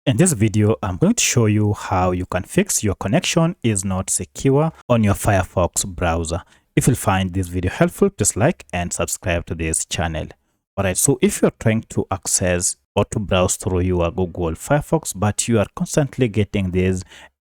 In this video, I'm going to show you how you can fix your connection is not secure on your Firefox browser. If you find this video helpful, please like and subscribe to this channel. Alright, so if you're trying to access or to browse through your Google Firefox, but you are constantly getting this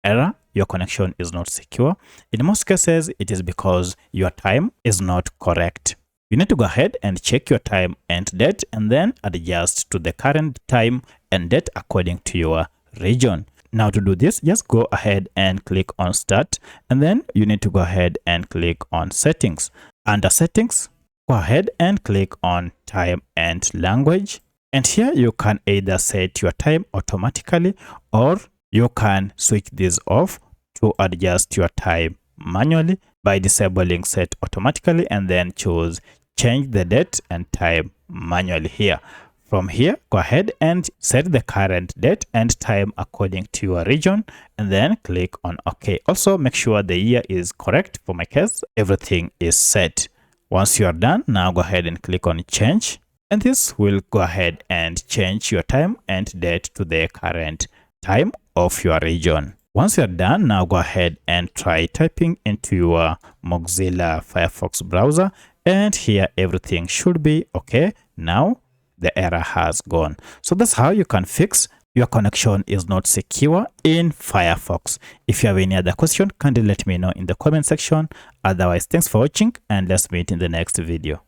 error, your connection is not secure. In most cases, it is because your time is not correct. You need to go ahead and check your time and date and then adjust to the current time and date according to your region. Now to do this, just go ahead and click on Start, and then you need to go ahead and click on Settings. Under Settings, go ahead and click on Time and Language. And here you can either set your time automatically or you can switch this off to adjust your time manually by disabling set automatically and then choose change the date and time manually here. From here, go ahead and set the current date and time according to your region and then click on OK. Also, make sure the year is correct. For my case, everything is set. Once you are done, now go ahead and click on change. And this will go ahead and change your time and date to the current time of your region. Once you're done, now go ahead and try typing into your Mozilla Firefox browser, and here everything should be okay. Now the error has gone. So that's how you can fix your connection is not secure in Firefox. If you have any other question, kindly let me know in the comment section. Otherwise, thanks for watching and let's meet in the next video.